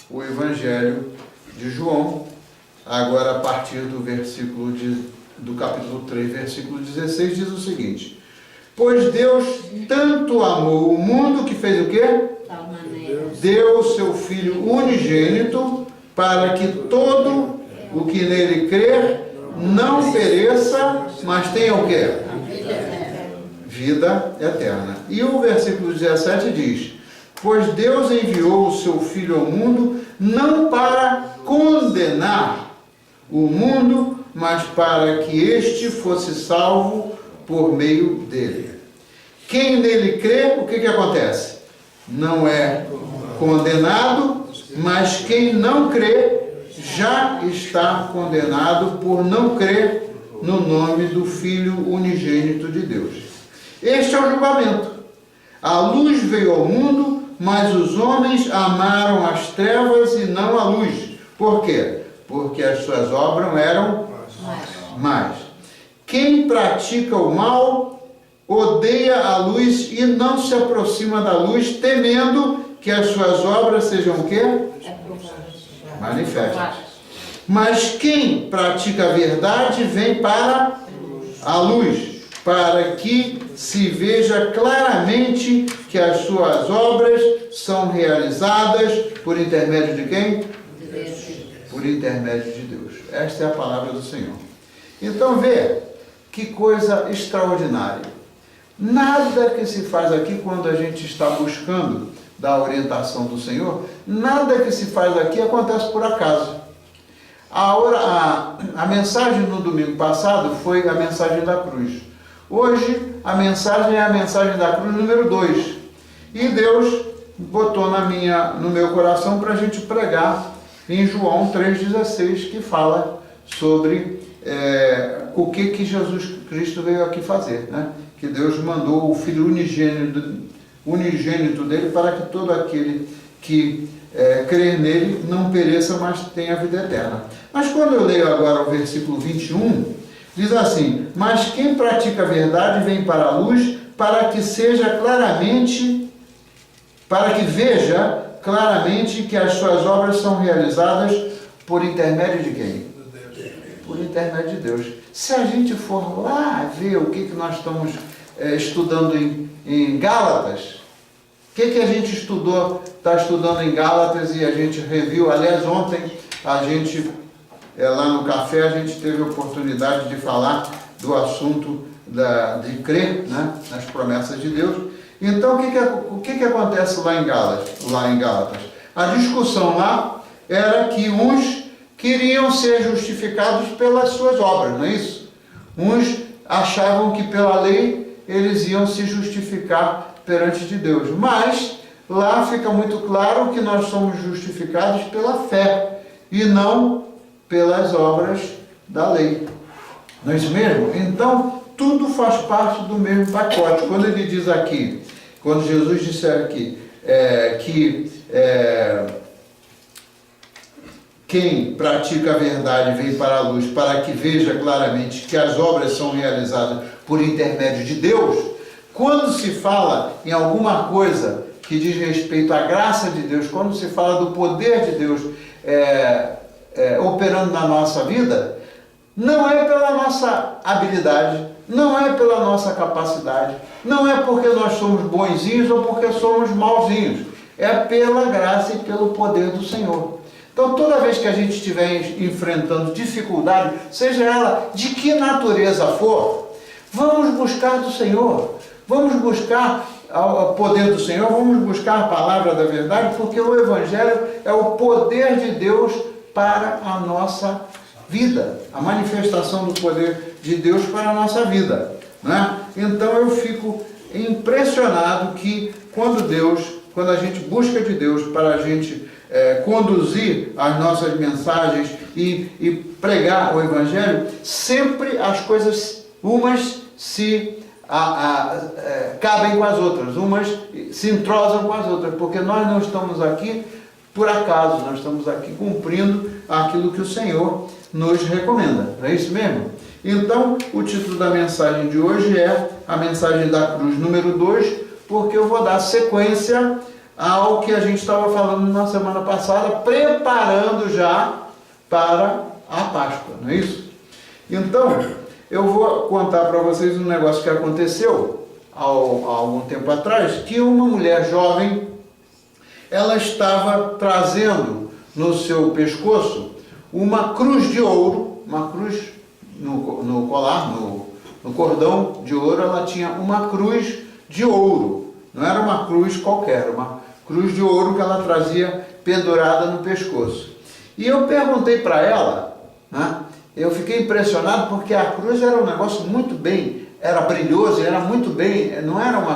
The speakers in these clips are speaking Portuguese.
o Evangelho de João, agora a partir do capítulo 3, versículo 16, diz o seguinte: pois Deus tanto amou o mundo que fez o quê? Deu o seu Filho unigênito, para que todo o que nele crer não pereça, mas tenha o quê? Vida eterna. E o versículo 17 diz: pois Deus enviou o seu Filho ao mundo, não para condenar o mundo, mas para que este fosse salvo por meio dele. Quem nele crê, o que acontece? Não é condenado, mas quem não crê já está condenado por não crer no nome do Filho unigênito de Deus. Este é o julgamento. A luz veio ao mundo, mas os homens amaram as trevas e não a luz. Por quê? Porque as suas obras eram más. Quem pratica o mal odeia a luz e não se aproxima da luz, temendo que as suas obras sejam o quê? Manifestas. Mas quem pratica a verdade vem para a luz, para que se veja claramente que as suas obras são realizadas por intermédio de quem? Por intermédio de Deus. Esta é a palavra do Senhor. Então vê, que coisa extraordinária. Nada que se faz aqui quando a gente está buscando da orientação do Senhor, nada que se faz aqui acontece por acaso. A mensagem no domingo passado foi a mensagem da cruz. Hoje a mensagem é a mensagem da cruz número 2. E Deus botou no meu coração para a gente pregar em João 3,16, que fala sobre o que Jesus Cristo veio aqui fazer, né? Que Deus mandou o Filho unigênito dele para que todo aquele que crer nele não pereça, mas tenha vida eterna. Mas quando eu leio agora o versículo 21, diz assim: mas quem pratica a verdade vem para a luz, para que veja claramente que as suas obras são realizadas por intermédio de quem? Por intermédio de Deus. Se a gente for lá ver o que nós estamos estudando em Gálatas, o que a gente está estudando em Gálatas, e a gente reviu, aliás, ontem a gente, lá no café, a gente teve a oportunidade de falar do assunto de crer, né, nas promessas de Deus. Então, o que acontece lá em Gálatas? A discussão lá era que uns queriam ser justificados pelas suas obras, não é isso? Uns achavam que pela lei eles iam se justificar perante de Deus. Mas lá fica muito claro que nós somos justificados pela fé e não pelas obras da lei. Não é isso mesmo? Então, tudo faz parte do mesmo pacote. Quando ele diz aqui, quando Jesus disse aqui, quem pratica a verdade vem para a luz, para que veja claramente que as obras são realizadas por intermédio de Deus. Quando se fala em alguma coisa que diz respeito à graça de Deus, quando se fala do poder de Deus operando na nossa vida, não é pela nossa habilidade, não é pela nossa capacidade, não é porque nós somos bonzinhos ou porque somos mauzinhos, é pela graça e pelo poder do Senhor. Então, toda vez que a gente estiver enfrentando dificuldade, seja ela de que natureza for, vamos buscar do Senhor, vamos buscar o poder do Senhor, vamos buscar a palavra da verdade, porque o Evangelho é o poder de Deus para a nossa vida, a manifestação do poder de Deus para a nossa vida, né? Então eu fico impressionado que quando a gente busca de Deus para a gente conduzir as nossas mensagens e pregar o Evangelho, sempre as coisas, umas se cabem com as outras, umas se entrosam com as outras, porque nós não estamos aqui por acaso, nós estamos aqui cumprindo aquilo que o Senhor nos recomenda, não é isso mesmo? Então, o título da mensagem de hoje é a mensagem da cruz número 2, porque eu vou dar sequência ao que a gente estava falando na semana passada, preparando já para a Páscoa, não é isso? Então, eu vou contar para vocês um negócio que aconteceu há algum tempo atrás, que uma mulher jovem, ela estava trazendo no seu pescoço uma cruz de ouro, uma cruz no colar, no cordão de ouro, ela tinha uma cruz de ouro, não era uma cruz qualquer, uma cruz de ouro que ela trazia pendurada no pescoço. E eu perguntei para ela, né, eu fiquei impressionado porque a cruz era um negócio muito bem, era brilhoso, era muito bem, não era uma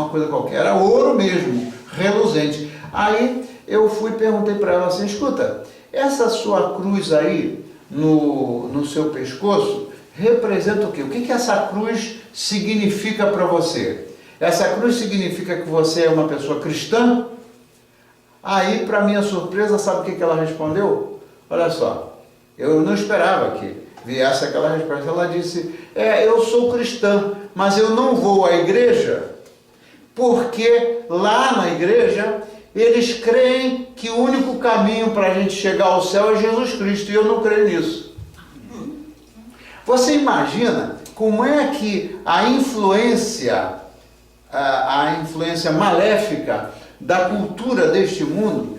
coisa qualquer, era ouro mesmo, reluzente. Aí eu fui e perguntei para ela assim, escuta, essa sua cruz aí no seu pescoço representa o quê? O que essa cruz significa para você? Essa cruz significa que você é uma pessoa cristã? Aí, para minha surpresa, sabe o que ela respondeu? Olha só, eu não esperava que viesse aquela resposta. Ela disse, eu sou cristã, mas eu não vou à igreja, porque lá na igreja eles creem que o único caminho para a gente chegar ao céu é Jesus Cristo, e eu não creio nisso. Você imagina como é que a influência maléfica da cultura deste mundo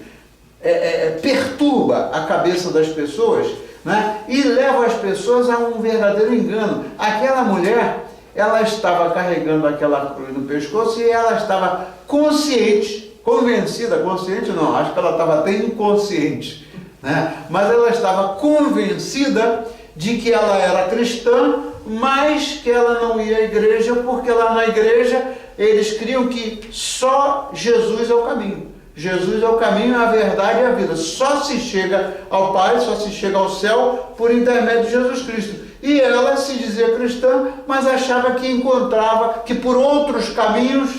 perturba a cabeça das pessoas, né? E leva as pessoas a um verdadeiro engano. Aquela mulher, ela estava carregando aquela cruz no pescoço e ela estava consciente, convencida, consciente não, acho que ela estava até inconsciente, né? Mas ela estava convencida de que ela era cristã, mas que ela não ia à igreja, porque lá na igreja eles criam que só Jesus é o caminho. Jesus é o caminho, a verdade e a vida. Só se chega ao Pai, só se chega ao céu por intermédio de Jesus Cristo. E ela se dizia cristã, mas achava que encontrava, que por outros caminhos,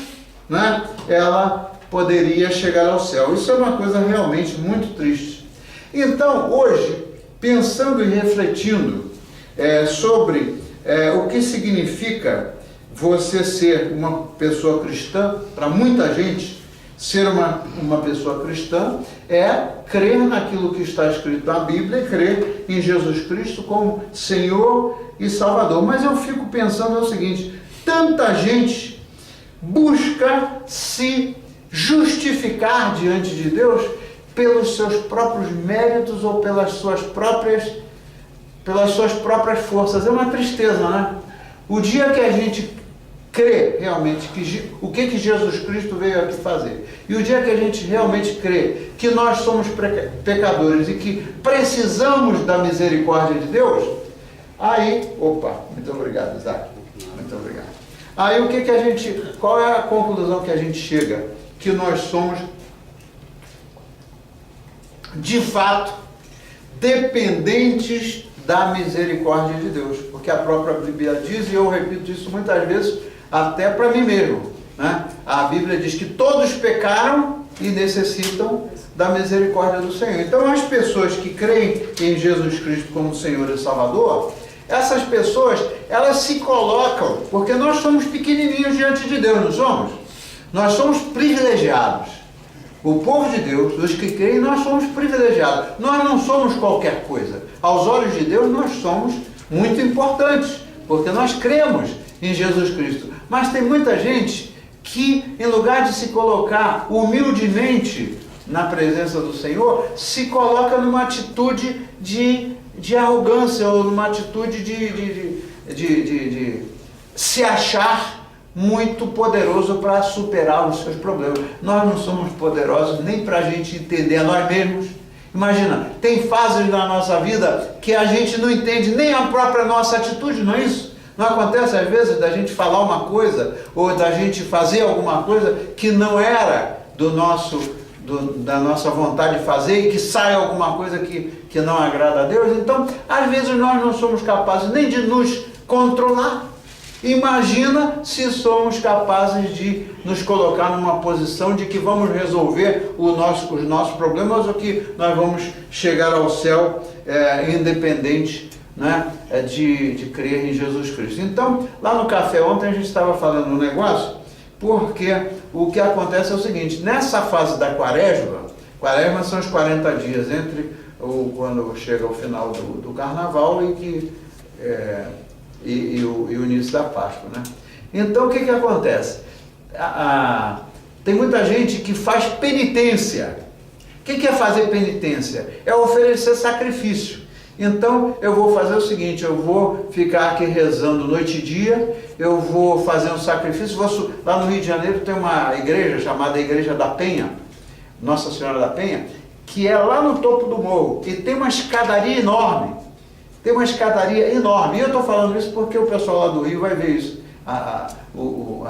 né, ela poderia chegar ao céu. Isso é uma coisa realmente muito triste. Então, hoje, pensando e refletindo sobre o que significa você ser uma pessoa cristã, para muita gente, ser uma pessoa cristã é crer naquilo que está escrito na Bíblia e crer em Jesus Cristo como Senhor e Salvador. Mas eu fico pensando o seguinte, tanta gente busca se justificar diante de Deus pelos seus próprios méritos ou pelas suas próprias forças. É uma tristeza, né? O dia que a gente crê realmente o que Jesus Cristo veio aqui fazer, e o dia que a gente realmente crê que nós somos pecadores e que precisamos da misericórdia de Deus, aí, muito obrigado, Isaac, muito obrigado. Aí qual é a conclusão que a gente chega? Que nós somos, de fato, dependentes da misericórdia de Deus, porque a própria Bíblia diz, e eu repito isso muitas vezes, até para mim mesmo, né? A Bíblia diz que todos pecaram e necessitam da misericórdia do Senhor. Então, as pessoas que creem em Jesus Cristo como Senhor e Salvador, essas pessoas, elas se colocam, porque nós somos pequenininhos diante de Deus, não somos? Nós somos privilegiados. O povo de Deus, os que creem, nós somos privilegiados. Nós não somos qualquer coisa. Aos olhos de Deus, nós somos muito importantes, porque nós cremos em Jesus Cristo. Mas tem muita gente que, em lugar de se colocar humildemente na presença do Senhor, se coloca numa atitude de arrogância, ou numa atitude de se achar muito poderoso para superar os seus problemas. Nós não somos poderosos nem para a gente entender a nós mesmos. Imagina, tem fases na nossa vida que a gente não entende nem a própria nossa atitude, não é isso? Não acontece às vezes da gente falar uma coisa ou da gente fazer alguma coisa que não era da nossa vontade de fazer e que sai alguma coisa que não agrada a Deus? Então, às vezes nós não somos capazes nem de nos controlar. Imagina se somos capazes de nos colocar numa posição de que vamos resolver os nossos problemas ou que nós vamos chegar ao céu independente, né, de crer em Jesus Cristo. Então, lá no café ontem a gente estava falando um negócio, porque o que acontece é o seguinte: nessa fase da quaresma são os 40 dias entre quando chega o final do carnaval e o início da Páscoa, né? Então o que acontece? Tem muita gente que faz penitência. O que é fazer penitência? É oferecer sacrifício. Então eu vou fazer o seguinte: eu vou ficar aqui rezando noite e dia, eu vou fazer um sacrifício. Lá no Rio de Janeiro tem uma igreja chamada Igreja da Penha, Nossa Senhora da Penha, que é lá no topo do morro, e tem uma escadaria enorme. Tem uma escadaria enorme. E eu estou falando isso porque o pessoal lá do Rio vai ver isso, a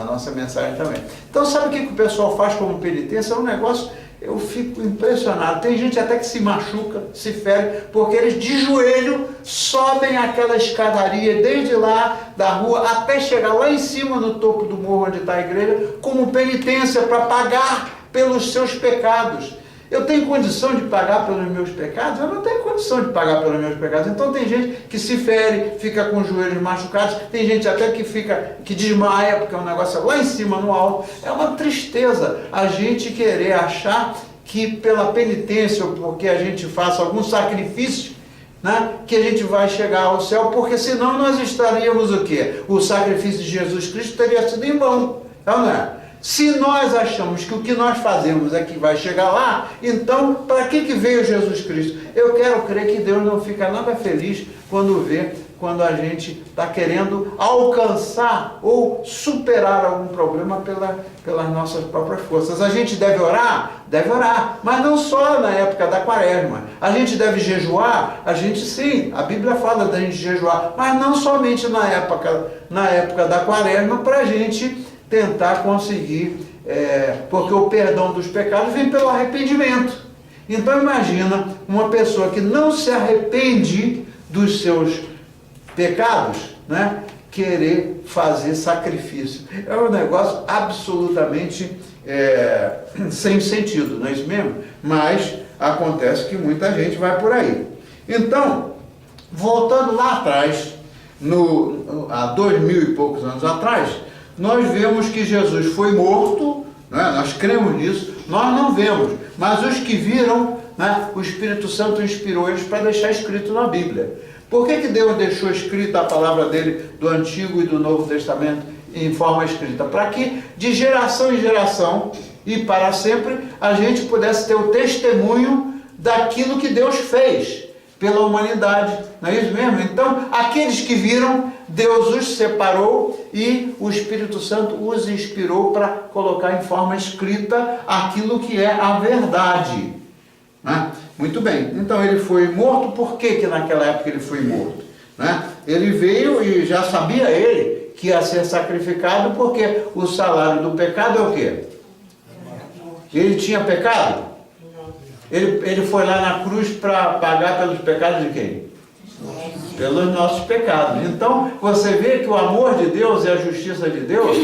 nossa mensagem também. Então sabe o que o pessoal faz como penitência? É um negócio, eu fico impressionado. Tem gente até que se machuca, se fere, porque eles de joelho sobem aquela escadaria desde lá da rua até chegar lá em cima no topo do morro onde está a igreja, como penitência para pagar pelos seus pecados. Eu tenho condição de pagar pelos meus pecados? Eu não tenho condição de pagar pelos meus pecados. Então tem gente que se fere, fica com os joelhos machucados, tem gente até que desmaia, porque é um negócio lá em cima, no alto. É uma tristeza a gente querer achar que pela penitência, ou porque a gente faça algum sacrifício, né, que a gente vai chegar ao céu, porque senão nós estaríamos o quê? O sacrifício de Jesus Cristo teria sido em vão, não é? Se nós achamos que o que nós fazemos é que vai chegar lá, então para que veio Jesus Cristo? Eu quero crer que Deus não fica nada feliz quando a gente está querendo alcançar ou superar algum problema pelas nossas próprias forças. A gente deve orar, mas não só na época da quaresma. A gente deve jejuar, sim, a Bíblia fala da gente jejuar, mas não somente na época da quaresma, para a gente tentar conseguir, porque o perdão dos pecados vem pelo arrependimento. Então imagina uma pessoa que não se arrepende dos seus pecados, né, querer fazer sacrifício. É um negócio absolutamente sem sentido, não é isso mesmo? Mas acontece que muita gente vai por aí. Então, voltando lá atrás, há 2000 e poucos anos atrás, nós vemos que Jesus foi morto, né? Nós cremos nisso, nós não vemos, mas os que viram, né, o Espírito Santo inspirou eles para deixar escrito na Bíblia. Por que Deus deixou escrita a palavra dele do Antigo e do Novo Testamento em forma escrita? Para que de geração em geração e para sempre a gente pudesse ter o testemunho daquilo que Deus fez pela humanidade, não é isso mesmo? Então, aqueles que viram, Deus os separou e o Espírito Santo os inspirou para colocar em forma escrita aquilo que é a verdade, né? Muito bem, então ele foi morto. Por que naquela época ele foi morto, né? Ele veio e já sabia ele que ia ser sacrificado, porque o salário do pecado é o quê? Ele tinha pecado? Ele foi lá na cruz para pagar pelos pecados de quem? Pelos nossos pecados. Então, você vê que o amor de Deus e a justiça de Deus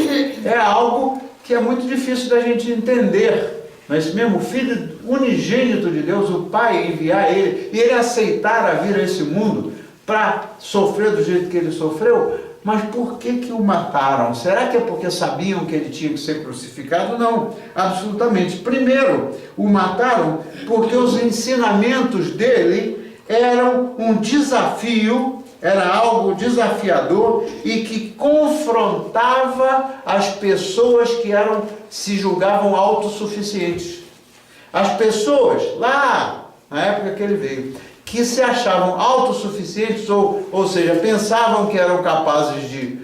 é algo que é muito difícil da gente entender. Mas mesmo o Filho unigênito de Deus, o Pai, enviar ele, e ele aceitar a vir a esse mundo para sofrer do jeito que ele sofreu. Mas por que o mataram? Será que é porque sabiam que ele tinha que ser crucificado? Não, absolutamente. Primeiro, o mataram porque os ensinamentos dele eram um desafio, era algo desafiador e que confrontava as pessoas que se julgavam autossuficientes. As pessoas, lá na época que ele veio, que se achavam autossuficientes, ou seja, pensavam que eram capazes de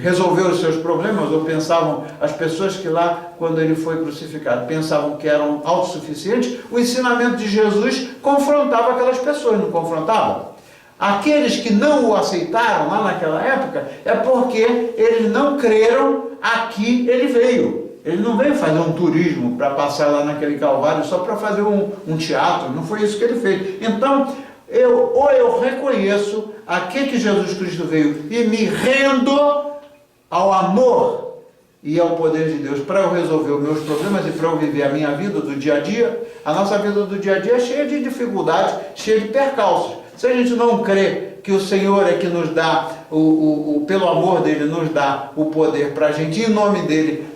resolver os seus problemas, ou pensavam, as pessoas que lá, quando ele foi crucificado, pensavam que eram autossuficientes, o ensinamento de Jesus confrontava aquelas pessoas, não confrontava? Aqueles que não o aceitaram lá naquela época, é porque eles não creram a que ele veio. Ele não veio fazer um turismo para passar lá naquele Calvário só para fazer um teatro, não foi isso que ele fez. Então, eu reconheço a que Jesus Cristo veio e me rendo ao amor e ao poder de Deus para eu resolver os meus problemas e para eu viver a minha vida do dia a dia. A nossa vida do dia a dia é cheia de dificuldades, cheia de percalços. Se a gente não crê que o Senhor é que nos dá, pelo amor dele, nos dá o poder para a gente, em nome dele,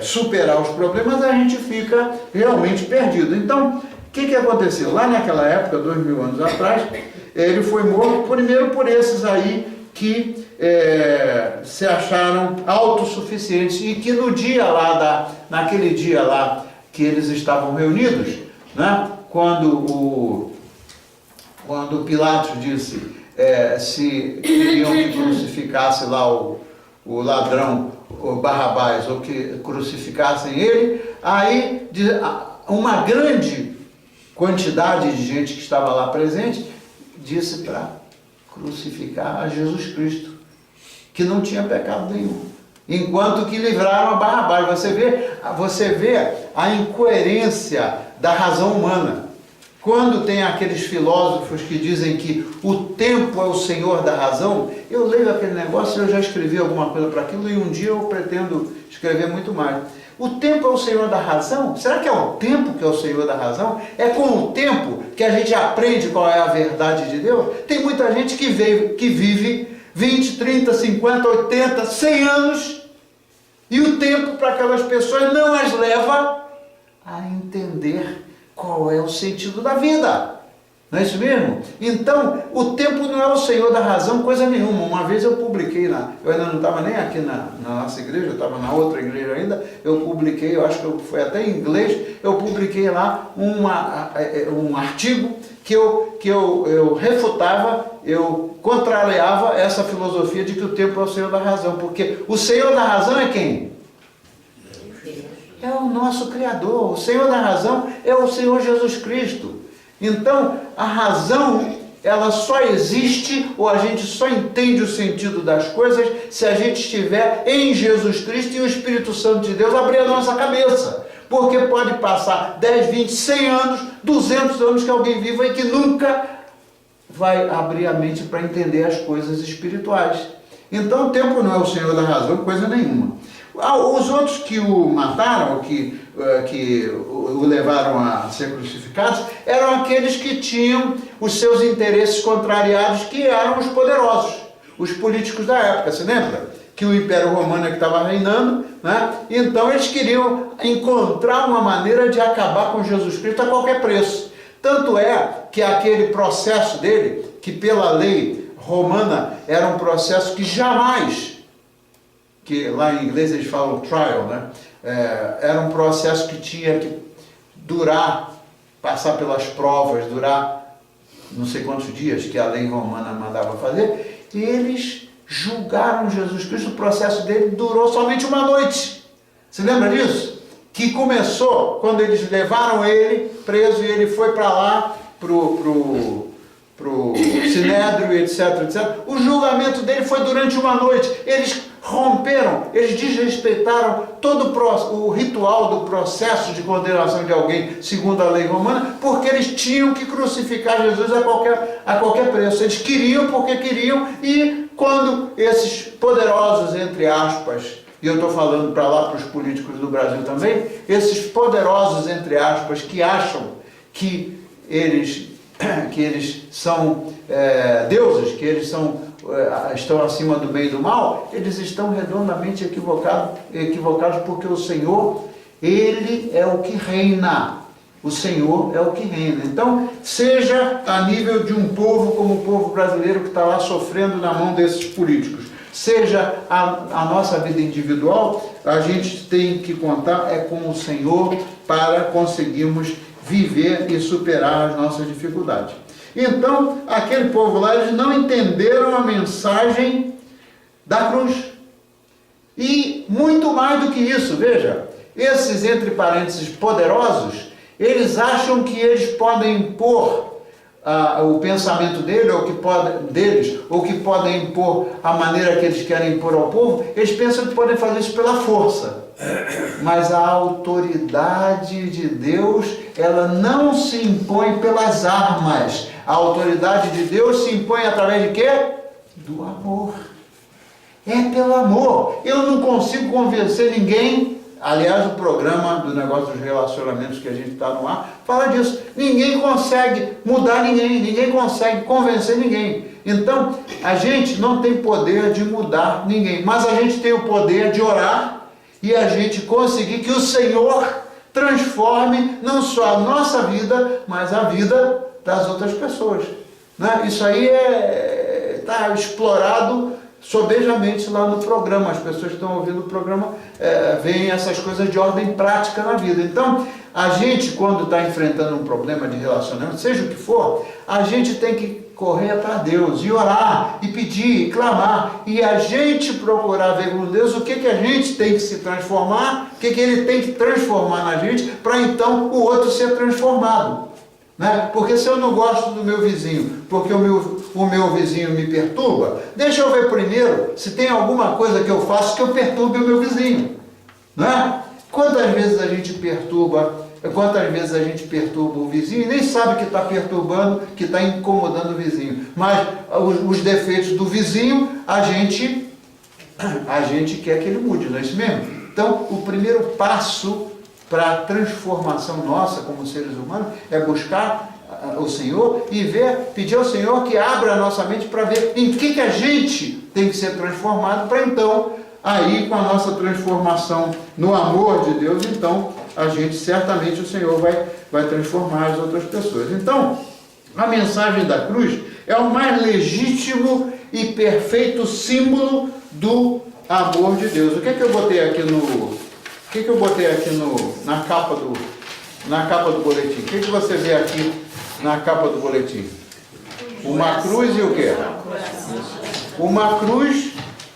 superar os problemas, a gente fica realmente perdido. Então, o que aconteceu? Lá naquela época, 2000 anos atrás, ele foi morto primeiro por esses aí que se acharam autossuficientes e que no dia lá, naquele dia lá que eles estavam reunidos, né, quando Pilatos disse se queriam que crucificasse lá o ladrão, o Barrabás, ou que crucificassem ele, aí uma grande quantidade de gente que estava lá presente disse para crucificar a Jesus Cristo, que não tinha pecado nenhum, enquanto que livraram a Barrabás. Você vê a incoerência da razão humana. Quando tem aqueles filósofos que dizem que o tempo é o senhor da razão, eu leio aquele negócio e eu já escrevi alguma coisa para aquilo e um dia eu pretendo escrever muito mais. O tempo é o senhor da razão? Será que é o tempo que é o senhor da razão? É com o tempo que a gente aprende qual é a verdade de Deus? Tem muita gente que vive 20, 30, 50, 80, 100 anos e o tempo para aquelas pessoas não as leva a entender qual é o sentido da vida. Não é isso mesmo? Então, o tempo não é o senhor da razão, coisa nenhuma. Uma vez eu publiquei, eu ainda não estava nem aqui na nossa igreja, eu estava na outra igreja ainda, eu publiquei, eu acho que foi até em inglês, eu publiquei lá um artigo que eu refutava, eu contrariava essa filosofia de que o tempo é o senhor da razão, porque o senhor da razão é quem? É o nosso Criador. O Senhor da razão é o Senhor Jesus Cristo. Então, a razão, ela só existe, ou a gente só entende o sentido das coisas, se a gente estiver em Jesus Cristo e o Espírito Santo de Deus abrir a nossa cabeça. Porque pode passar 10, 20, 100 anos, 200 anos que alguém viva e que nunca vai abrir a mente para entender as coisas espirituais. Então, o tempo não é o Senhor da razão, coisa nenhuma. Os outros que o mataram, que o levaram a ser crucificado, eram aqueles que tinham os seus interesses contrariados, que eram os poderosos, os políticos da época. Se lembra? Que o Império Romano que estava reinando, né? Então eles queriam encontrar uma maneira de acabar com Jesus Cristo a qualquer preço. Tanto é que aquele processo dele, que pela lei romana era um processo que jamais, que lá em inglês eles falam trial, né? Era um processo que tinha que durar, passar pelas provas, durar não sei quantos dias que a lei romana mandava fazer, e eles julgaram Jesus Cristo. O processo dele durou somente uma noite. Você lembra disso? Que começou quando eles levaram ele preso e ele foi para lá, pro Sinédrio, etc, etc. O julgamento dele foi durante uma noite. Eles romperam, eles desrespeitaram todo o ritual do processo de condenação de alguém segundo a lei romana, porque eles tinham que crucificar Jesus a qualquer preço. Eles queriam porque queriam, e quando esses poderosos, entre aspas, e eu estou falando para lá para os políticos do Brasil também, esses poderosos, entre aspas, que acham que eles são deuses, que eles estão acima do bem e do mal, eles estão redondamente equivocados, porque o Senhor, Ele é o que reina. O Senhor é o que reina. Então, seja a nível de um povo como o povo brasileiro que está lá sofrendo na mão desses políticos, seja a nossa vida individual, a gente tem que contar com o Senhor para conseguirmos viver e superar as nossas dificuldades. Então, aquele povo lá, eles não entenderam a mensagem da cruz. E muito mais do que isso, veja, esses, entre parênteses, poderosos, eles acham que eles podem impor o pensamento deles, ou que podem impor a maneira que eles querem impor ao povo. Eles pensam que podem fazer isso pela força. Mas a autoridade de Deus, ela não se impõe pelas armas. A autoridade de Deus se impõe através de quê? Do amor. É pelo amor. Eu não consigo convencer ninguém Aliás, o programa do negócio dos relacionamentos que a gente está no ar fala disso. Ninguém consegue mudar ninguém, ninguém consegue convencer ninguém. Então, a gente não tem poder de mudar ninguém, mas a gente tem o poder de orar e a gente conseguir que o Senhor transforme não só a nossa vida, mas a vida das outras pessoas. Né? Isso aí está explorado sobejamente lá no programa. As pessoas que estão ouvindo o programa veem essas coisas de ordem prática na vida. Então, a gente, quando está enfrentando um problema de relacionamento, seja o que for, a gente tem que correr para Deus e orar, e pedir, e clamar, e a gente procurar ver com Deus o que a gente tem que se transformar, o que Ele tem que transformar na gente, para então o outro ser transformado. Né? Porque se eu não gosto do meu vizinho, porque o meu vizinho me perturba, deixa eu ver primeiro se tem alguma coisa que eu faço que eu perturbe o meu vizinho. Né? Quantas vezes a gente perturba o vizinho e nem sabe que está perturbando, que está incomodando o vizinho. Mas os defeitos do vizinho, a gente quer que ele mude, não é isso mesmo? Então, o primeiro passo para a transformação nossa como seres humanos é buscar o Senhor e pedir ao Senhor que abra a nossa mente para ver em que a gente tem que ser transformado, para então, aí com a nossa transformação no amor de Deus, então a gente certamente o Senhor vai transformar as outras pessoas. Então, a mensagem da cruz é o mais legítimo e perfeito símbolo do amor de Deus. O que é que eu botei aqui na capa do boletim? O que você vê aqui na capa do boletim? Uma cruz e o quê? Uma cruz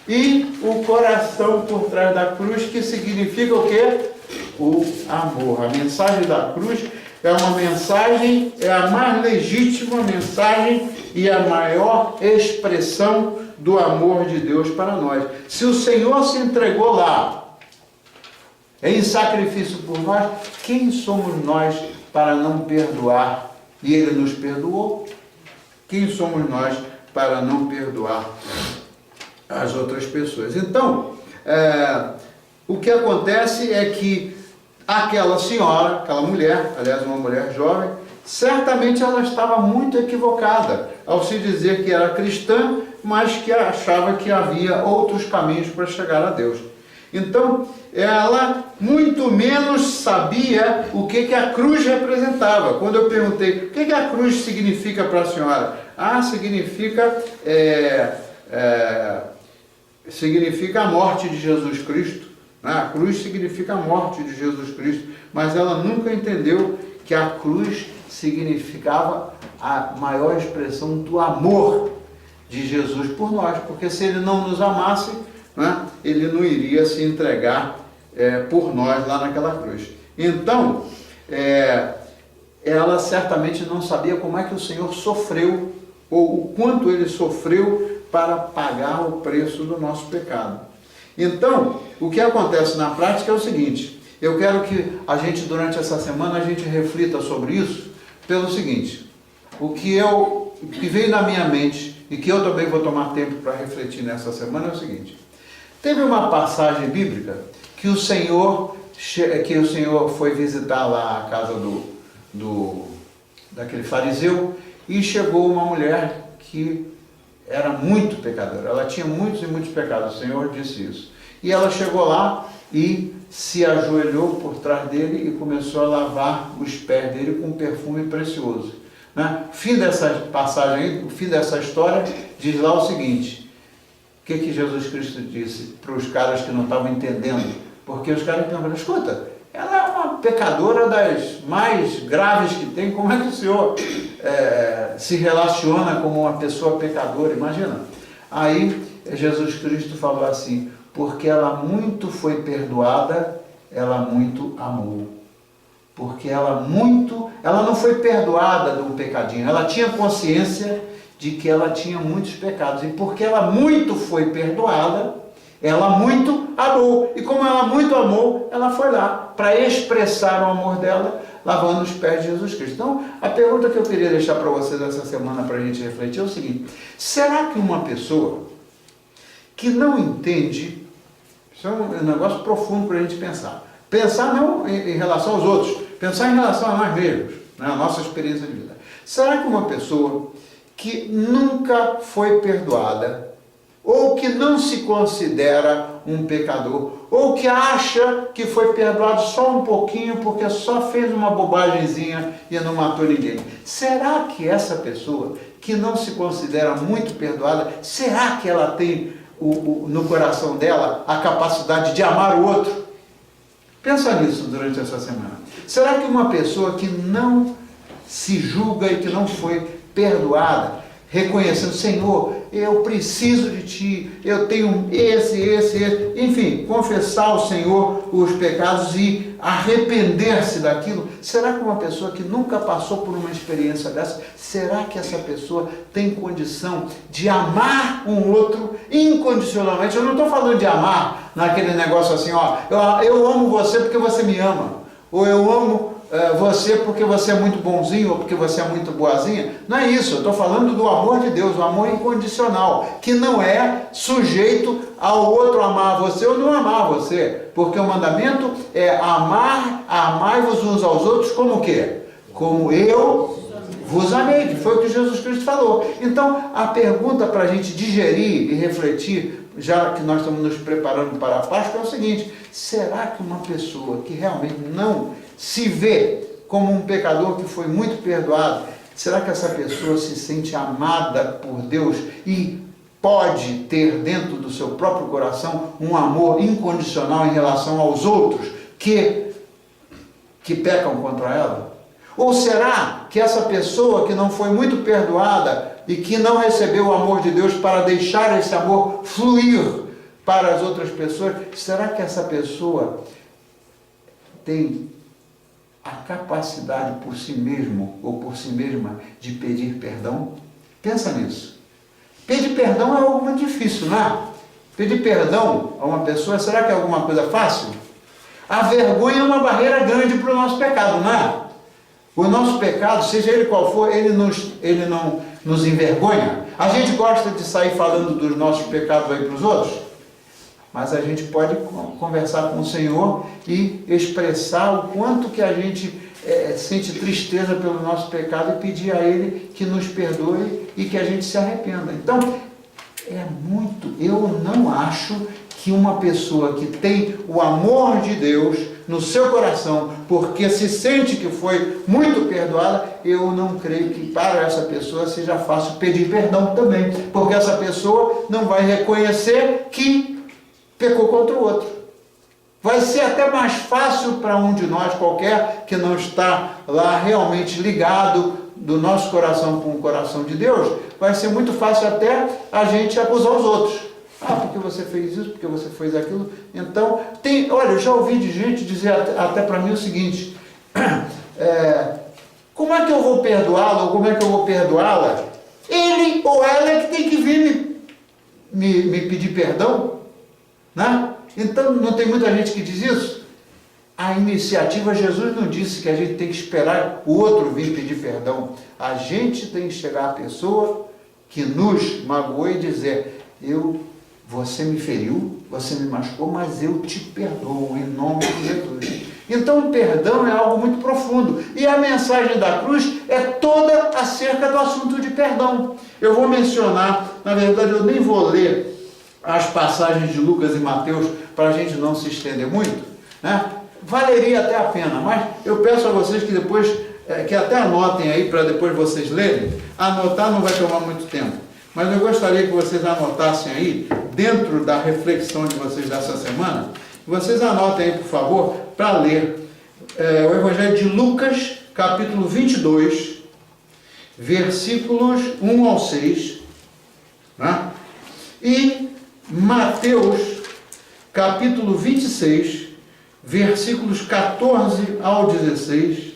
e o coração por trás da cruz, que significa o quê? O amor. A mensagem da cruz é uma mensagem, é a mais legítima mensagem e a maior expressão do amor de Deus para nós. Se o Senhor se entregou lá em sacrifício por nós, quem somos nós para não perdoar? E Ele nos perdoou. Quem somos nós para não perdoar as outras pessoas? Então, o que acontece é que aquela senhora, aquela mulher, aliás, uma mulher jovem, certamente ela estava muito equivocada ao se dizer que era cristã, mas que achava que havia outros caminhos para chegar a Deus. Então, ela muito menos sabia o que a cruz representava. Quando eu perguntei, o que a cruz significa para a senhora? Significa a morte de Jesus Cristo. A cruz significa a morte de Jesus Cristo. Mas ela nunca entendeu que a cruz significava a maior expressão do amor de Jesus por nós. Porque se Ele não nos amasse, Ele não iria se entregar por nós lá naquela cruz. Então, ela certamente não sabia como é que o Senhor sofreu, ou o quanto Ele sofreu para pagar o preço do nosso pecado. Então, o que acontece na prática é o seguinte: eu quero que a gente, durante essa semana, a gente reflita sobre isso pelo seguinte: o que veio na minha mente, e que eu também vou tomar tempo para refletir nessa semana, é o seguinte: teve uma passagem bíblica que o Senhor foi visitar lá a casa daquele fariseu, e chegou uma mulher que era muito pecadora. Ela tinha muitos e muitos pecados, o Senhor disse isso. E ela chegou lá e se ajoelhou por trás dele e começou a lavar os pés dele com um perfume precioso. Fim dessa passagem aí, o fim dessa história, diz lá o seguinte: o que Jesus Cristo disse para os caras que não estavam entendendo? Porque os caras perguntaram: escuta, ela é uma pecadora das mais graves que tem, como é que o Senhor se relaciona como uma pessoa pecadora? Imagina. Aí Jesus Cristo falou assim: porque ela muito foi perdoada, ela muito amou. Porque ela não foi perdoada de um pecadinho, ela tinha consciência de que ela tinha muitos pecados, e porque ela muito foi perdoada, ela muito amou. E como ela muito amou, ela foi lá para expressar o amor dela, lavando os pés de Jesus Cristo. Então, a pergunta que eu queria deixar para vocês essa semana, para a gente refletir, é o seguinte: será que uma pessoa que não entende, isso é um negócio profundo para a gente pensar, Pensar não em relação aos outros, pensar em relação a nós mesmos, né? A nossa experiência de vida. Será que uma pessoa que nunca foi perdoada, ou que não se considera um pecador, ou que acha que foi perdoado só um pouquinho porque só fez uma bobagemzinha e não matou ninguém, será que essa pessoa que não se considera muito perdoada, será que ela tem no coração dela a capacidade de amar o outro? Pensa nisso durante essa semana. Será que uma pessoa que não se julga e que não foi perdoada, reconhecendo, Senhor, eu preciso de Ti, eu tenho esse, enfim, confessar ao Senhor os pecados e arrepender-se daquilo, será que uma pessoa que nunca passou por uma experiência dessa, será que essa pessoa tem condição de amar um outro incondicionalmente? Eu não estou falando de amar naquele negócio assim, ó, eu amo você porque você me ama, ou eu amo você porque você é muito bonzinho ou porque você é muito boazinha. Não é isso, eu estou falando do amor de Deus, o amor incondicional, que não é sujeito ao outro amar você ou não amar você, porque o mandamento é amai-vos uns aos outros como o quê? Como eu vos amei, que foi o que Jesus Cristo falou. Então, a pergunta para a gente digerir e refletir, já que nós estamos nos preparando para a Páscoa, é o seguinte: será que uma pessoa que realmente não se vê como um pecador que foi muito perdoado, será que essa pessoa se sente amada por Deus e pode ter dentro do seu próprio coração um amor incondicional em relação aos outros que pecam contra ela? Ou será que essa pessoa que não foi muito perdoada e que não recebeu o amor de Deus para deixar esse amor fluir para as outras pessoas, será que essa pessoa tem a capacidade por si mesmo ou por si mesma de pedir perdão? Pensa nisso. Pedir perdão é algo muito difícil, não é? Pedir perdão a uma pessoa, será que é alguma coisa fácil? A vergonha é uma barreira grande para o nosso pecado, não é? O nosso pecado, seja ele qual for, ele não nos envergonha. A gente gosta de sair falando dos nossos pecados aí para os outros, mas a gente pode conversar com o Senhor e expressar o quanto que a gente sente tristeza pelo nosso pecado e pedir a Ele que nos perdoe e que a gente se arrependa. Então, eu não acho que uma pessoa que tem o amor de Deus no seu coração, porque se sente que foi muito perdoada, eu não creio que para essa pessoa seja fácil pedir perdão também, porque essa pessoa não vai reconhecer que pecou contra o outro. Vai ser até mais fácil para um de nós qualquer que não está lá realmente ligado do nosso coração com o coração de Deus, vai ser muito fácil até a gente acusar os outros. Porque você fez isso, porque você fez aquilo. Então, olha, eu já ouvi de gente dizer até para mim o seguinte: como é que eu vou perdoá-lo, ou como é que eu vou perdoá-la? Ele ou ela é que tem que vir me pedir perdão, né? Então, não tem muita gente que diz isso? A iniciativa, Jesus não disse que a gente tem que esperar o outro vir pedir perdão. A gente tem que chegar à pessoa que nos magoou e dizer: você me feriu, você me machucou, mas eu te perdoo em nome de Jesus. Então o perdão é algo muito profundo. E a mensagem da cruz é toda acerca do assunto de perdão. Eu vou mencionar, na verdade eu nem vou ler as passagens de Lucas e Mateus para a gente não se estender muito, né? Valeria até a pena, mas eu peço a vocês que depois, que até anotem aí para depois vocês lerem. Anotar não vai tomar muito tempo, mas eu gostaria que vocês anotassem aí, dentro da reflexão de vocês dessa semana, vocês anotem aí, por favor, para ler o Evangelho de Lucas, capítulo 22, versículos 1 ao 6, né? E Mateus, capítulo 26, versículos 14 ao 16,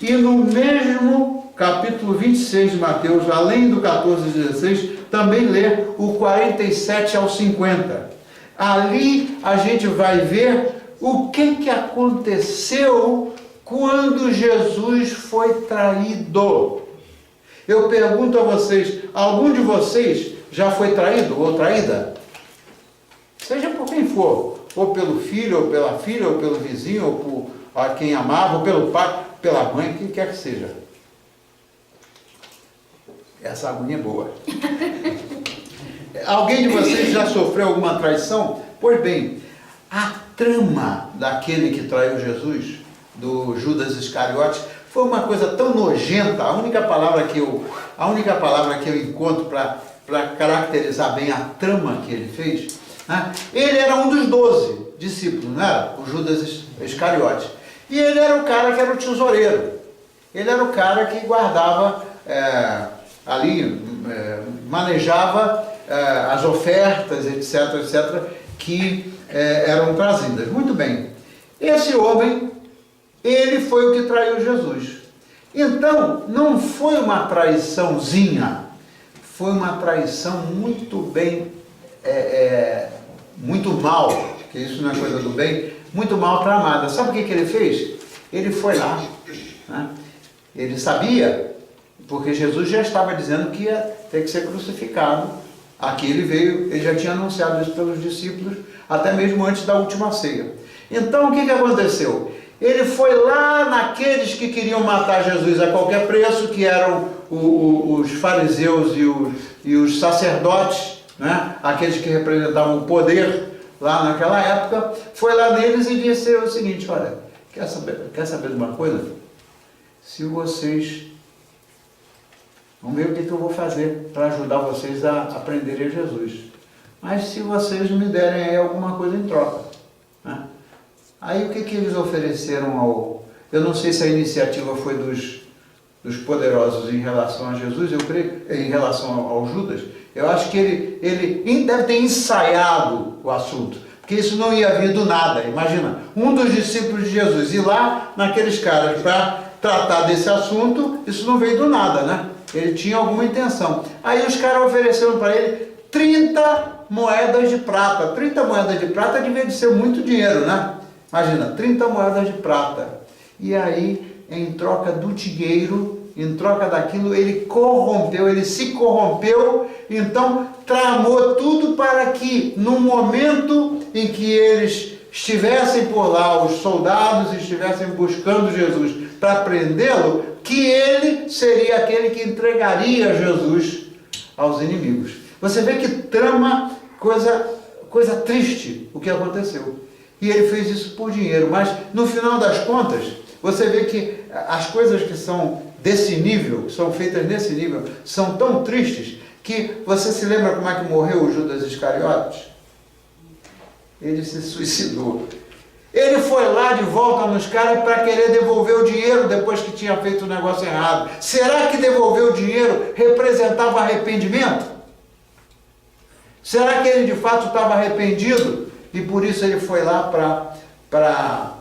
e no mesmo capítulo 26 de Mateus, além do 14 e 16, também ler o 47 ao 50. Ali a gente vai ver o que aconteceu quando Jesus foi traído. Eu pergunto a vocês, algum de vocês já foi traído ou traída? Seja por quem for, ou pelo filho, ou pela filha, ou pelo vizinho, ou por quem amava, ou pelo pai, pela mãe, quem quer que seja. Essa aguinha é boa. Alguém de vocês já sofreu alguma traição? Pois bem, a trama daquele que traiu Jesus, do Judas Iscariotes, foi uma coisa tão nojenta. A única palavra que eu encontro para caracterizar bem a trama que ele fez, né? Ele era um dos 12 discípulos, não era? O Judas Iscariotes. E ele era o cara que era o tesoureiro. Ele era o cara que guardava manejava as ofertas, etc, etc, que eram trazidas. Muito bem. Esse homem, ele foi o que traiu Jesus. Então, não foi uma traiçãozinha, foi uma traição muito bem, muito mal, porque isso não é coisa do bem, muito mal tramada. Sabe o que ele fez? Ele foi lá, né? Ele sabia, porque Jesus já estava dizendo que ia ter que ser crucificado. Aqui ele veio, ele já tinha anunciado isso pelos discípulos, até mesmo antes da última ceia. Então, o que aconteceu? Ele foi lá naqueles que queriam matar Jesus a qualquer preço, que eram os fariseus e os sacerdotes, né? Aqueles que representavam o poder lá naquela época. Foi lá neles e disse o seguinte: olha, quer saber de uma coisa? Se vocês... Vamos ver o que eu vou fazer para ajudar vocês a aprenderem Jesus. Mas se vocês me derem aí alguma coisa em troca, né? Aí o que eles ofereceram ao... Eu não sei se a iniciativa foi dos poderosos em relação a Jesus, eu creio, em relação ao Judas. Eu acho que ele deve ter ensaiado o assunto, porque isso não ia vir do nada. Imagina, um dos discípulos de Jesus ir lá naqueles caras para tratar desse assunto, isso não veio do nada, né? Ele tinha alguma intenção. Aí os caras ofereceram para ele 30 moedas de prata. 30 moedas de prata devia de ser muito dinheiro, né? Imagina, 30 moedas de prata. E aí, em troca do dinheiro, em troca daquilo, ele se corrompeu, então tramou tudo para que, no momento em que eles estivessem por lá, os soldados estivessem buscando Jesus para prendê-lo, que ele seria aquele que entregaria Jesus aos inimigos. Você vê que trama, coisa triste o que aconteceu. E ele fez isso por dinheiro, mas no final das contas, você vê que as coisas que são desse nível, que são feitas nesse nível, são tão tristes, que você se lembra como é que morreu o Judas Iscariotes? Ele se suicidou. Ele foi lá de volta nos caras para querer devolver o dinheiro depois que tinha feito o negócio errado. Será que devolver o dinheiro representava arrependimento? Será que ele de fato estava arrependido? E por isso ele foi lá para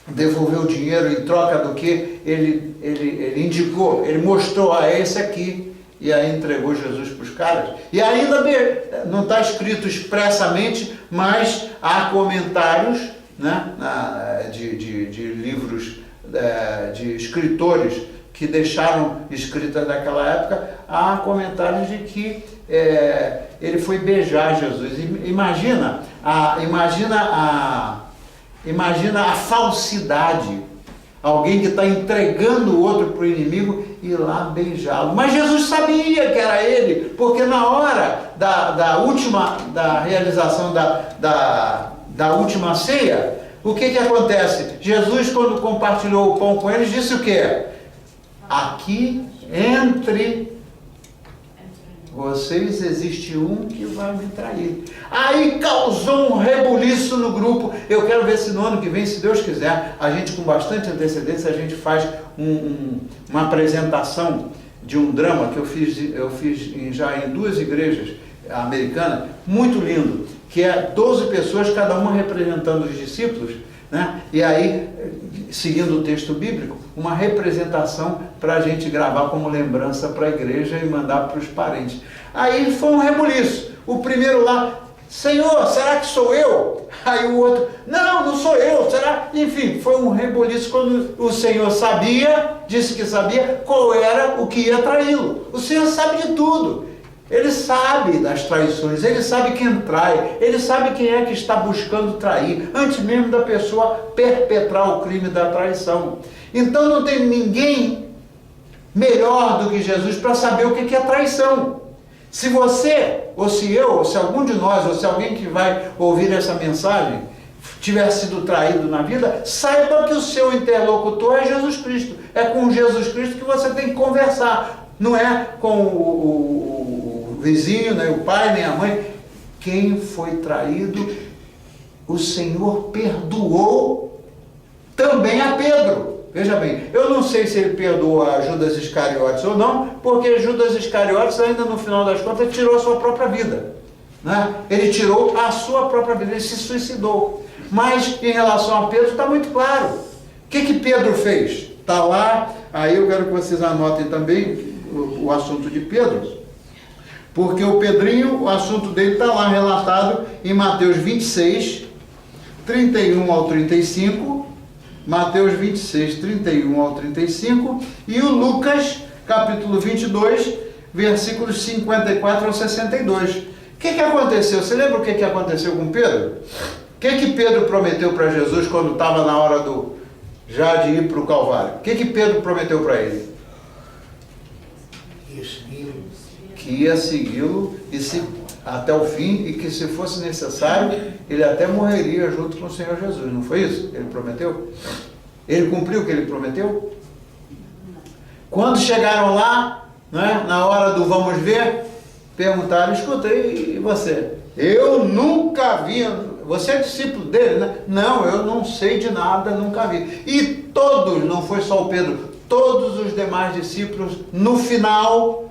devolver o dinheiro em troca do que ele indicou, ele mostrou a esse aqui, e aí entregou Jesus para os caras. E ainda não está escrito expressamente, mas há comentários, né, de livros de escritores que deixaram escrita naquela época, há comentários de que ele foi beijar Jesus. Imagina a falsidade, alguém que está entregando o outro para o inimigo e ir lá beijá-lo. Mas Jesus sabia que era ele, porque na hora da realização da última ceia, o que acontece? Jesus, quando compartilhou o pão com eles, disse o quê? Aqui entre vocês existe um que vai me trair. Aí causou um rebuliço no grupo. Eu quero ver se no ano que vem, se Deus quiser, a gente com bastante antecedência, a gente faz uma apresentação de um drama que eu fiz já em 2 igrejas americanas, muito lindo, que é 12 pessoas, cada uma representando os discípulos, né? E aí, seguindo o texto bíblico, uma representação para a gente gravar como lembrança para a igreja e mandar para os parentes. Aí foi um rebuliço. O primeiro lá, Senhor, será que sou eu? Aí o outro, não sou eu, será? Enfim, foi um rebuliço quando o Senhor sabia, disse que sabia qual era o que ia traí-lo. O Senhor sabe de tudo. Ele sabe das traições, ele sabe quem trai, ele sabe quem é que está buscando trair, antes mesmo da pessoa perpetrar o crime da traição. Então não tem ninguém melhor do que Jesus para saber o que é traição. Se você, ou se eu, ou se algum de nós, ou se alguém que vai ouvir essa mensagem tiver sido traído na vida, saiba que o seu interlocutor é Jesus Cristo. É com Jesus Cristo que você tem que conversar. Não é com o vizinho, nem o pai, nem a mãe. Quem foi traído, o Senhor perdoou também a Pedro. Veja bem, eu não sei se ele perdoou a Judas Iscariotes ou não, porque Judas Iscariotes ainda no final das contas tirou a sua própria vida. Né? Ele tirou a sua própria vida, ele se suicidou. Mas em relação a Pedro está muito claro. O que Pedro fez? Está lá, aí eu quero que vocês anotem também o assunto de Pedro, porque o Pedrinho, o assunto dele está lá relatado em Mateus 26, 31 ao 35, Mateus 26, 31 ao 35, e o Lucas, capítulo 22, versículos 54 ao 62. O que aconteceu? Você lembra o que aconteceu com Pedro? O que Pedro prometeu para Jesus quando estava na hora já de ir para o Calvário? O que Pedro prometeu para ele? Que ia segui-lo até o fim, e que se fosse necessário, ele até morreria junto com o Senhor Jesus. Não foi isso? Ele prometeu? Ele cumpriu o que ele prometeu? Quando chegaram lá, né, na hora do vamos ver, perguntaram: escuta, e você? Eu nunca vi. Você é discípulo dele, né? Não, eu não sei de nada, nunca vi. E todos, não foi só o Pedro, todos os demais discípulos, no final,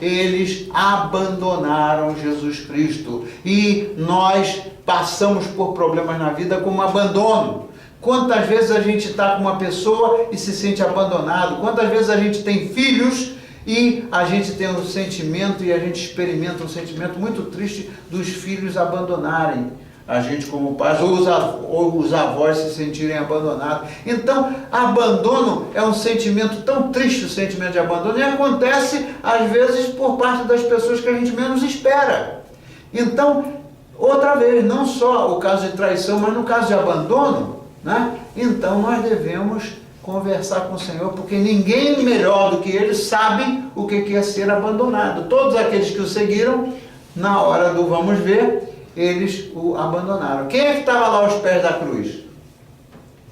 eles abandonaram Jesus Cristo. E nós passamos por problemas na vida como abandono. Quantas vezes a gente está com uma pessoa e se sente abandonado? Quantas vezes a gente tem filhos e a gente tem um sentimento, e a gente experimenta um sentimento muito triste dos filhos abandonarem a gente como pais, ou os avós se sentirem abandonados. Então, abandono é um sentimento tão triste, o sentimento de abandono, e acontece às vezes por parte das pessoas que a gente menos espera. Então, outra vez, não só o caso de traição, mas no caso de abandono, né? Então nós devemos conversar com o Senhor, porque ninguém melhor do que Ele sabe o que é ser abandonado. Todos aqueles que o seguiram, na hora do vamos ver, eles o abandonaram. Quem é que estava lá aos pés da cruz?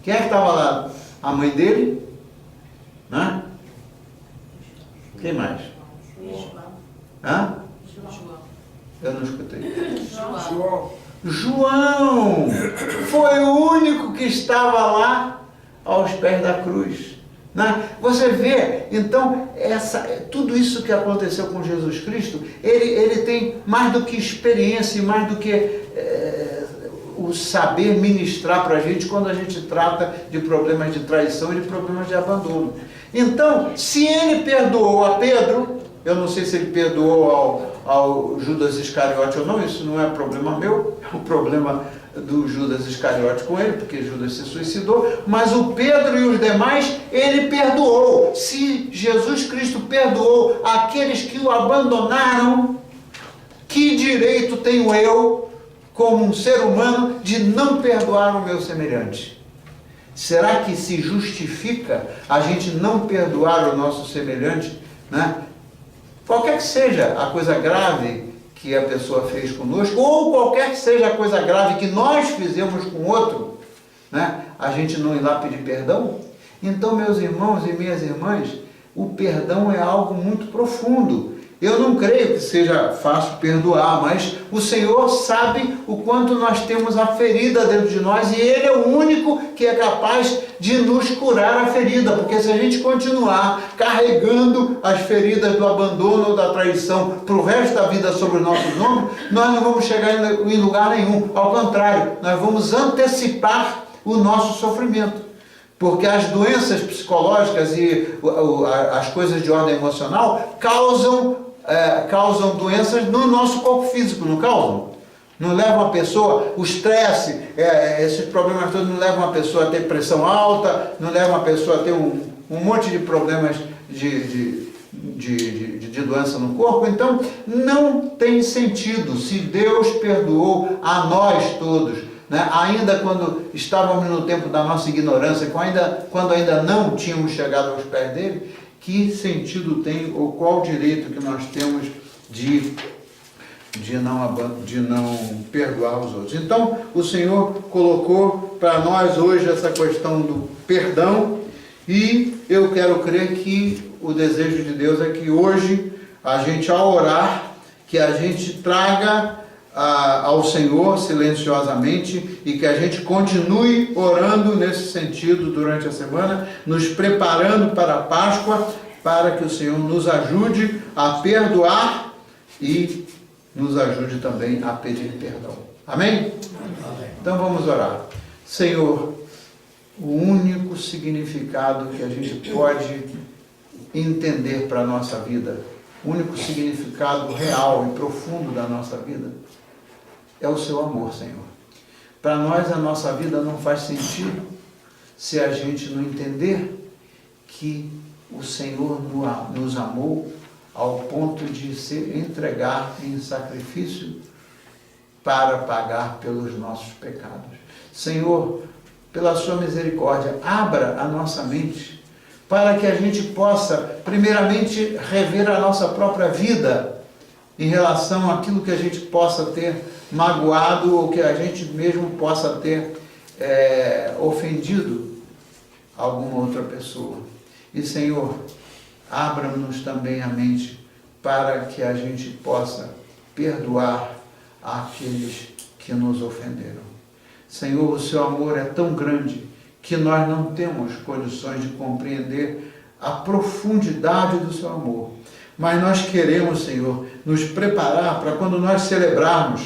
Quem é que estava lá? A mãe dele? Né? Quem mais? Hã? Eu não escutei. João foi o único que estava lá aos pés da cruz. Né? Você vê, então, tudo isso que aconteceu com Jesus Cristo, ele tem mais do que experiência, mais do que o saber ministrar para a gente quando a gente trata de problemas de traição e de problemas de abandono. Então, se ele perdoou a Pedro, eu não sei se ele perdoou ao Judas Iscariote ou não, isso não é problema meu, é um problema do Judas Iscariote com ele, porque Judas se suicidou, mas o Pedro e os demais, ele perdoou. Se Jesus Cristo perdoou aqueles que o abandonaram, que direito tenho eu, como um ser humano, de não perdoar o meu semelhante? Será que se justifica a gente não perdoar o nosso semelhante, né? Qualquer que seja a coisa grave que a pessoa fez conosco, ou qualquer que seja a coisa grave que nós fizemos com outro, né? A gente não ir lá pedir perdão? Então, meus irmãos e minhas irmãs, o perdão é algo muito profundo. Eu não creio que seja fácil perdoar, mas o Senhor sabe o quanto nós temos a ferida dentro de nós, e Ele é o único que é capaz de nos curar a ferida, porque se a gente continuar carregando as feridas do abandono ou da traição para o resto da vida sobre os nossos ombros, nós não vamos chegar em lugar nenhum. Ao contrário, nós vamos antecipar o nosso sofrimento. Porque as doenças psicológicas e as coisas de ordem emocional causam doenças no nosso corpo físico, não causam? Não levam a pessoa, o estresse, esses problemas todos não levam a pessoa a ter pressão alta, não levam a pessoa a ter um monte de problemas de doença no corpo. Então, não tem sentido. Se Deus perdoou a nós todos, né, ainda quando estávamos no tempo da nossa ignorância, quando ainda não tínhamos chegado aos pés dele, que sentido tem, ou qual direito que nós temos de não perdoar os outros? Então, o Senhor colocou para nós hoje essa questão do perdão, e eu quero crer que o desejo de Deus é que hoje, a gente, ao orar, que a gente traga ao Senhor silenciosamente, e que a gente continue orando nesse sentido durante a semana, nos preparando para a Páscoa, para que o Senhor nos ajude a perdoar e nos ajude também a pedir perdão. Amém? Amém. Então vamos orar. Senhor, o único significado que a gente pode entender para a nossa vida, o único significado real e profundo da nossa vida, é o seu amor, Senhor. Para nós, a nossa vida não faz sentido se a gente não entender que o Senhor nos amou ao ponto de se entregar em sacrifício para pagar pelos nossos pecados. Senhor, pela sua misericórdia, abra a nossa mente para que a gente possa, primeiramente, rever a nossa própria vida em relação àquilo que a gente possa ter magoado, ou que a gente mesmo possa ter ofendido alguma outra pessoa. E, Senhor, abra-nos também a mente para que a gente possa perdoar aqueles que nos ofenderam. Senhor, o seu amor é tão grande que nós não temos condições de compreender a profundidade do seu amor. Mas nós queremos, Senhor, nos preparar para quando nós celebrarmos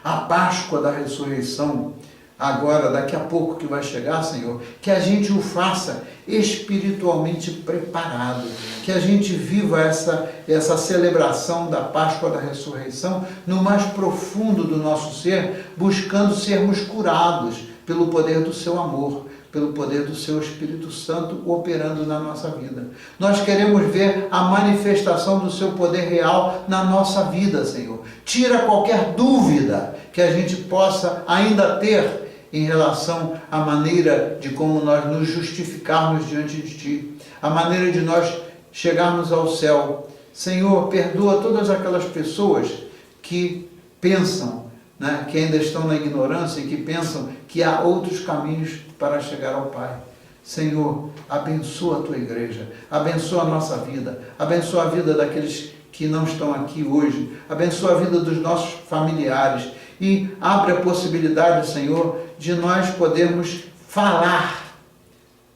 a Páscoa da Ressurreição, agora, daqui a pouco que vai chegar, Senhor, que a gente o faça espiritualmente preparado, que a gente viva essa celebração da Páscoa da Ressurreição no mais profundo do nosso ser, buscando sermos curados pelo poder do seu amor, pelo poder do seu Espírito Santo operando na nossa vida. Nós queremos ver a manifestação do seu poder real na nossa vida, Senhor. Tira qualquer dúvida que a gente possa ainda ter em relação à maneira de como nós nos justificarmos diante de Ti, a maneira de nós chegarmos ao céu. Senhor, perdoa todas aquelas pessoas que pensam, né, que ainda estão na ignorância e que pensam que há outros caminhos para chegar ao Pai. Senhor, abençoa a Tua igreja, abençoa a nossa vida, abençoa a vida daqueles que não estão aqui hoje, abençoa a vida dos nossos familiares e abre a possibilidade, Senhor, de nós podermos falar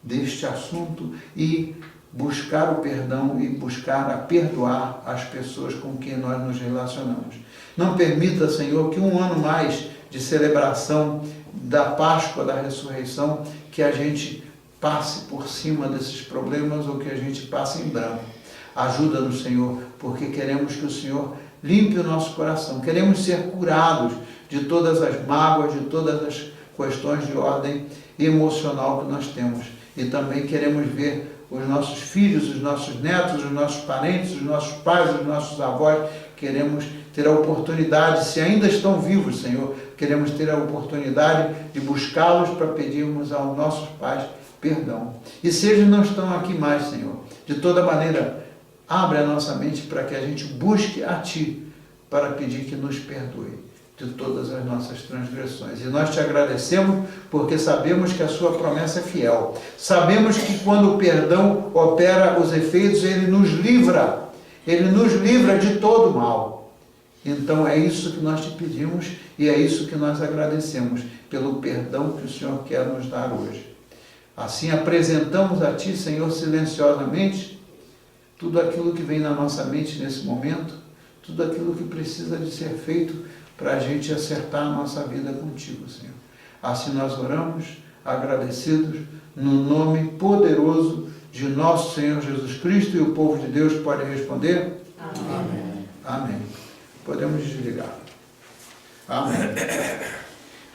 deste assunto e buscar o perdão e buscar a perdoar as pessoas com quem nós nos relacionamos. Não permita, Senhor, que um ano mais de celebração da Páscoa da Ressurreição, que a gente passe por cima desses problemas ou que a gente passe em branco. Ajuda-nos, Senhor, porque queremos que o Senhor limpe o nosso coração. Queremos ser curados de todas as mágoas, de todas as questões de ordem emocional que nós temos. E também queremos ver os nossos filhos, os nossos netos, os nossos parentes, os nossos pais, os nossos avós. Queremos ter a oportunidade, se ainda estão vivos, Senhor, queremos ter a oportunidade de buscá-los para pedirmos aos nossos pais perdão. E se eles não estão aqui mais, Senhor, de toda maneira, abre a nossa mente para que a gente busque a Ti para pedir que nos perdoe de todas as nossas transgressões. E nós Te agradecemos porque sabemos que a Sua promessa é fiel. Sabemos que quando o perdão opera os efeitos, Ele nos livra de todo mal. Então é isso que nós Te pedimos e é isso que nós agradecemos pelo perdão que o Senhor quer nos dar hoje. Assim apresentamos a Ti, Senhor, silenciosamente, tudo aquilo que vem na nossa mente nesse momento, tudo aquilo que precisa de ser feito para a gente acertar a nossa vida contigo, Senhor. Assim nós oramos, agradecidos, no nome poderoso de nosso Senhor Jesus Cristo, e o povo de Deus pode responder? Amém. Amém. Podemos desligar. Amém.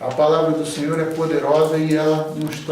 A palavra do Senhor é poderosa e ela nos traz